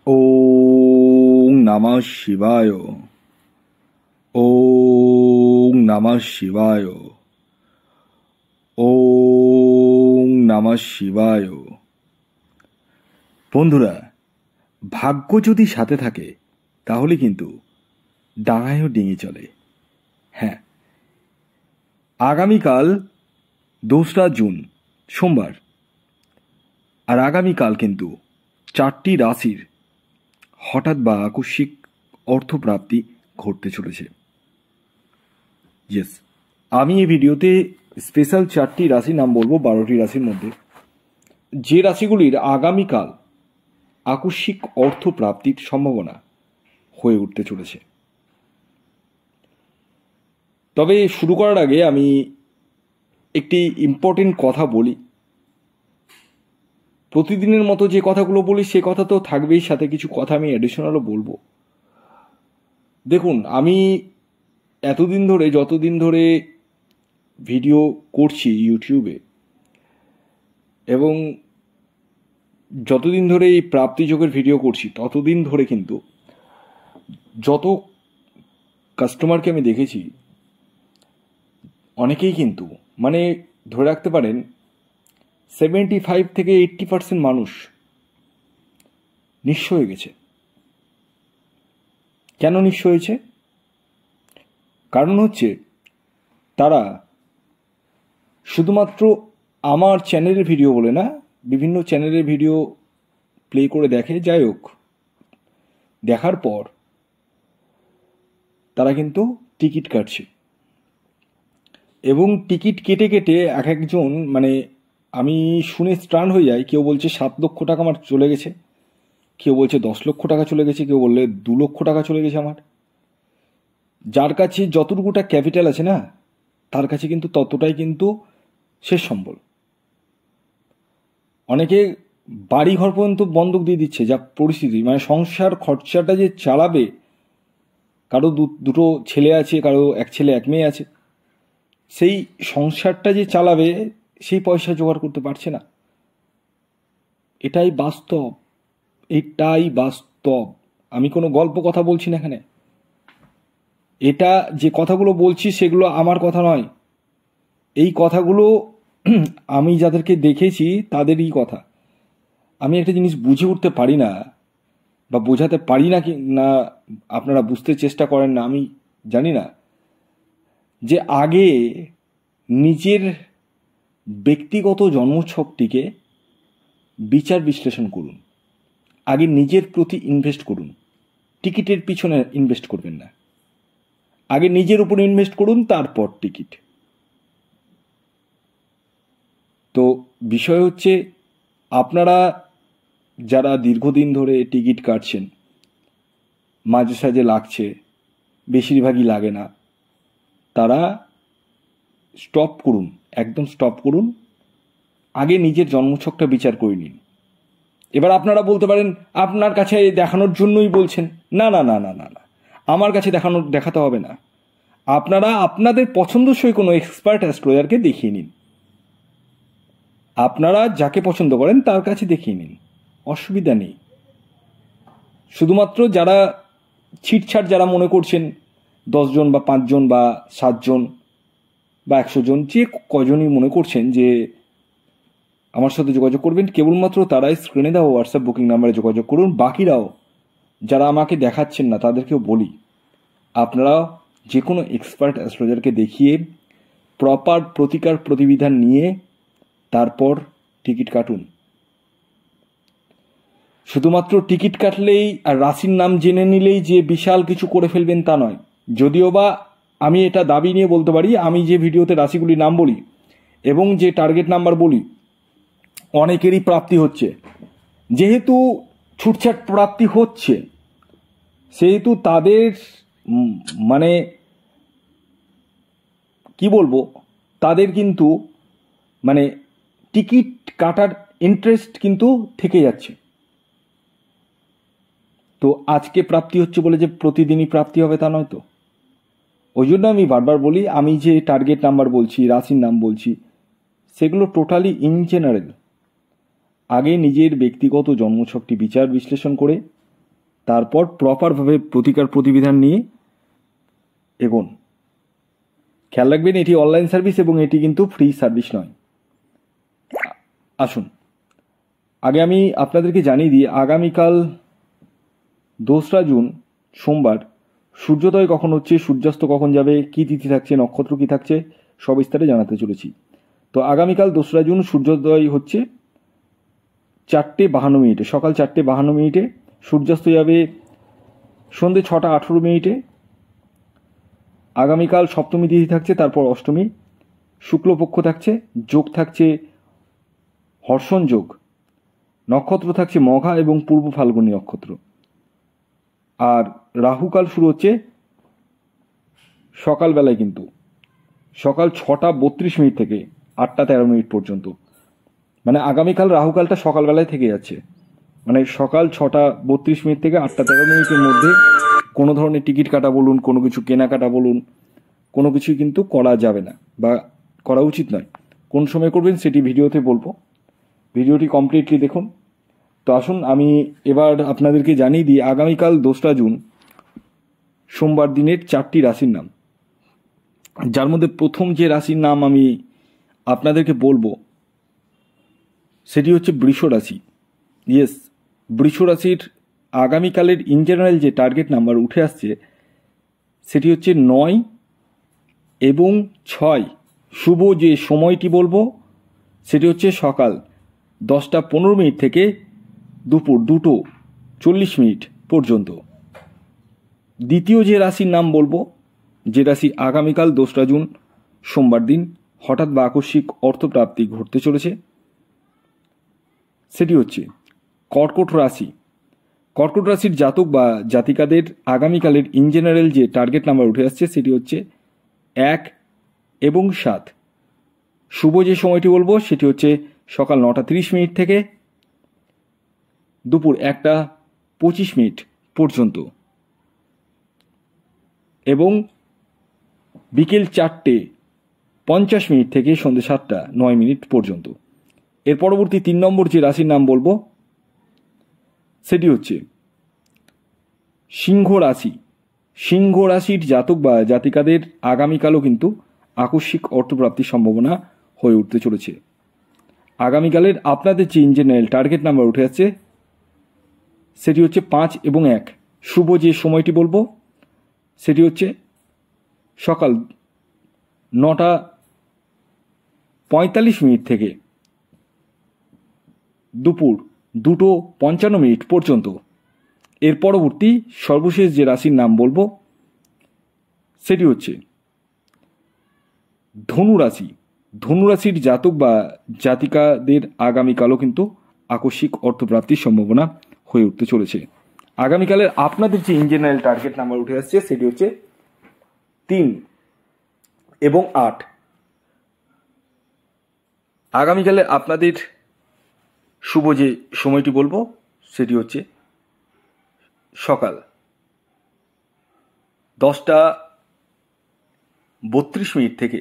ওং নমঃ শিবায়। ওং নমঃ শিবায়। ওং নমঃ শিবায়। বন্ধুরা, ভাগ্য যদি সাথে থাকে তাহলে কিন্তু ডাঙায়ও ডিঙি চলে। হ্যাঁ, আগামীকাল 2রা জুন সোমবার, আর আগামীকাল কিন্তু 4টি রাশির হঠাৎ বা আকস্মিক অর্থপ্রাপ্তি ঘটতে চলেছে। ইয়েস, আমি এই ভিডিওতে স্পেশাল 4টি রাশির নাম বলবো 12টি রাশির মধ্যে, যে রাশিগুলির আগামীকাল আকস্মিক অর্থপ্রাপ্তির সম্ভাবনা হয়ে উঠতে চলেছে। তবে শুরু করার আগে আমি একটি ইম্পর্টেন্ট কথা বলি। প্রতিদিনের মতো যে কথাগুলো বলি সে কথা তো থাকবেই, সাথে কিছু কথা আমি অ্যাডিশনালও বলবো। দেখুন, আমি এতদিন ধরে, যতদিন ধরে ভিডিও করছি ইউটিউবে, এবং যতদিন ধরে এই প্রাপ্তিযোগের ভিডিও করছি, ততদিন ধরে কিন্তু যত কাস্টমারকে আমি দেখেছি, অনেকেই কিন্তু মানে ধরে রাখতে পারেন 75 থেকে 80% মানুষ নিঃস্ব হয়ে গেছে। কেন নিঃস্ব হয়েছে? কারণ হচ্ছে তারা শুধুমাত্র আমার চ্যানেলের ভিডিও বলে না, বিভিন্ন চ্যানেলের ভিডিও প্লে করে দেখে। যাই হোক, দেখার পর তারা কিন্তু টিকিট কাটছে, এবং টিকিট কেটে কেটে এক একজন, মানে আমি শুনে স্টান হয়ে যাই। কেউ বলছে 7 লক্ষ টাকা আমার চলে গেছে, কেউ বলছে 10 লক্ষ টাকা চলে গেছে, কেউ বললে 2 লক্ষ টাকা চলে গেছে আমার। যার কাছে যতটুকুটা ক্যাপিটাল আছে না, তার কাছে কিন্তু ততটাই কিন্তু শেষ সম্বল। অনেকে বাড়ি ঘর পর্যন্ত বন্ধক দিয়ে দিচ্ছে, যা পরিস্থিতি, মানে সংসার খরচাটা যে চালাবে, কারো দুটো ছেলে আছে, কারো এক ছেলে এক মেয়ে আছে, সেই সংসারটা যে চালাবে সেই পয়সা জোগাড় করতে পারছে না। এটাই বাস্তব, এটাই বাস্তব। আমি কোনো গল্প কথা বলছি না এখানে। এটা যে কথাগুলো বলছি সেগুলো আমার কথা নয়, এই কথাগুলো আমি যাদেরকে দেখেছি তাদেরই কথা। আমি একটা জিনিস বুঝে উঠতে পারি না, বা বোঝাতে পারি না কি না, আপনারা বুঝতে চেষ্টা করেন না, আমি জানি না। যে আগে নিজের ব্যক্তিগত জন্মছকটিকে বিচার বিশ্লেষণ করুন, আগে নিজের প্রতি ইনভেস্ট করুন। টিকিটের পিছনে ইনভেস্ট করবেন না, আগে নিজের উপর ইনভেস্ট করুন, তারপর টিকিট। তো বিষয় হচ্ছে, আপনারা যারা দীর্ঘদিন ধরে টিকিট কাটছেন, মাঝে সাঝে লাগছে, বেশিরভাগই লাগে না, তারা স্টপ করুন, একদম স্টপ করুন। আগে নিজের জন্মছকটা বিচার করে নিন। এবার আপনারা বলতে পারেন আপনার কাছে দেখানোর জন্যই বলছেন। না না না না না না, আমার কাছে দেখাতে হবে না। আপনারা আপনাদের পছন্দসই কোনো এক্সপার্ট অ্যাস্ট্রোলজারকে দেখিয়ে নিন। আপনারা যাকে পছন্দ করেন তার কাছে দেখিয়ে নিন, অসুবিধা নেই। শুধুমাত্র যারা ছিটছাট, যারা মনে করছেন 10 জন বা 5 জন বা 7 জন বা 100 জন, যে কজনই মনে করছেন যে আমার সাথে যোগাযোগ করবেন, কেবলমাত্র তারাই স্ক্রিনে দেওয়া হোয়াটসঅ্যাপ বুকিং নাম্বারে যোগাযোগ করুন। বাকিরাও যারা আমাকে দেখাচ্ছেন না, তাদেরকেও বলি, আপনারা যে কোনো এক্সপার্ট অ্যাস্ট্রোলজারকে দেখিয়ে প্রপার প্রতিকার প্রতিবিধান নিয়ে তারপর টিকিট কাটুন। শুধুমাত্র টিকিট কাটলেই আর রাশির নাম জেনে নিলেই যে বিশাল কিছু করে ফেলবেন তা নয়। যদিও বা আমি এটা দাবি নিয়ে বলতে পারি, আমি যে ভিডিওতে রাশিগুলির নাম বলি এবং যে টার্গেট নাম্বার বলি, অনেকেরই প্রাপ্তি হচ্ছে। যেহেতু ছুটছাট প্রাপ্তি হচ্ছে, সেহেতু তাদের মানে কি বলবো, তাদের কিন্তু মানে টিকিট কাটার ইন্টারেস্ট কিন্তু থেকে যাচ্ছে। তো আজকে প্রাপ্তি হচ্ছে বলে যে প্রতিদিনই প্রাপ্তি হবে তা নয় তো। ওই জন্য আমি বারবার বলি, আমি যে টার্গেট নাম্বার বলছি, রাশির নাম বলছি, সেগুলো টোটালি ইন জেনারেল। আগে নিজের ব্যক্তিগত জন্মছকটি বিচার বিশ্লেষণ করে তারপর প্রপারভাবে প্রতিকার প্রতিবিধান নিয়ে এগোন। খেয়াল রাখবেন এটি অনলাইন সার্ভিস এবং এটি কিন্তু ফ্রি সার্ভিস নয়। আসুন আগে আমি আপনাদেরকে জানিয়ে দিই আগামীকাল 2রা জুন সোমবার সূর্যোদয় কখন হচ্ছে, সূর্যাস্ত কখন যাবে, কী তিথি থাকছে, নক্ষত্র কী থাকছে, সব বিস্তারে জানাতে চলেছি। তো আগামীকাল 2রা জুন সূর্যোদয় হচ্ছে 4:52, সকাল 4:52, সূর্যাস্ত যাবে সন্ধ্যে 6:18। আগামীকাল সপ্তমী তিথি থাকছে, তারপর অষ্টমী, শুক্লপক্ষ থাকছে, যোগ থাকছে হর্ষণ যোগ, নক্ষত্র থাকছে মঘা এবং পূর্ব ফাল্গুনী নক্ষত্র। আর রাহুকাল শুরু হচ্ছে সকালবেলায়, কিন্তু সকাল 6:32 থেকে 8:13 পর্যন্ত। মানে আগামীকাল রাহুকালটা সকালবেলায় থেকে যাচ্ছে, মানে সকাল 6:32 থেকে 8:13 মধ্যে কোনো ধরনের টিকিট কাটা বলুন, কোনো কিছু কেনাকাটা বলুন, কোনো কিছুই কিন্তু করা যাবে না বা করা উচিত নয়। কোন সময় করবেন সেটি ভিডিওতে বলবো, ভিডিওটি কমপ্লিটলি দেখুন। তো আসুন আমি এবার আপনাদেরকে জানিয়ে দিই আগামীকাল 2রা জুন সোমবার দিনের 4টি রাশির নাম, যার মধ্যে প্রথম যে রাশির নাম আমি আপনাদেরকে বলবো সেটি হচ্ছে বৃষ রাশি। ইয়েস, বৃষ রাশির আগামীকালের ইন জেনারেল যে টার্গেট নাম্বার উঠে আসছে সেটি হচ্ছে 9 এবং 6। শুভ যে সময়টি বলবো সেটি হচ্ছে সকাল 10:15 থেকে দুপুর 2:40 পর্যন্ত। দ্বিতীয় যে রাশির নাম বলবো, যে রাশি আগামীকাল 2রা জুন সোমবার দিন হঠাৎ বা আকস্মিক অর্থপ্রাপ্তি ঘটতে চলেছে, সেটি হচ্ছে কর্কট রাশি। কর্কট রাশির জাতক বা জাতিকাদের আগামীকালের ইন জেনারেল যে টার্গেট নাম্বার উঠে আসছে সেটি হচ্ছে 1 এবং 7। শুভ যে সময়টি বলবো সেটি হচ্ছে সকাল 9:30 থেকে দুপুর 1:25 পর্যন্ত এবং বিকেল 4:50 থেকে সন্ধ্যে 7:09 পর্যন্ত। এর পরবর্তী 3 নম্বর যে রাশির নাম বলবো সেটি হচ্ছে সিংহ রাশি। সিংহ রাশির জাতক বা জাতিকাদের আগামীকালও কিন্তু আকস্মিক অর্থপ্রাপ্তির সম্ভাবনা হয়ে উঠতে চলেছে। আগামীকালের আপনাদের যে ইন জেনারেল টার্গেট নাম্বার উঠে আসছে সেটি হচ্ছে 5 এবং 1। শুভ যে সময়টি বলবো সেটি হচ্ছে সকাল 9:45 থেকে দুপুর 2:55 পর্যন্ত। এর পরবর্তী সর্বশেষ যে রাশির নাম বলবো সেটি হচ্ছে ধনু রাশি। ধনু রাশির জাতক বা জাতিকাদের আগামীকালও কিন্তু আকস্মিক অর্থপ্রাপ্তির সম্ভাবনা হয়ে উঠতে চলেছে। আগামীকালের আপনাদের যে ইন জেনারেল টার্গেট নাম্বার উঠে আসছে সেটি হচ্ছে 3 এবং 8। আগামীকালে আপনাদের শুভ যে সময়টি বলবো সেটি হচ্ছে সকাল 10:32 থেকে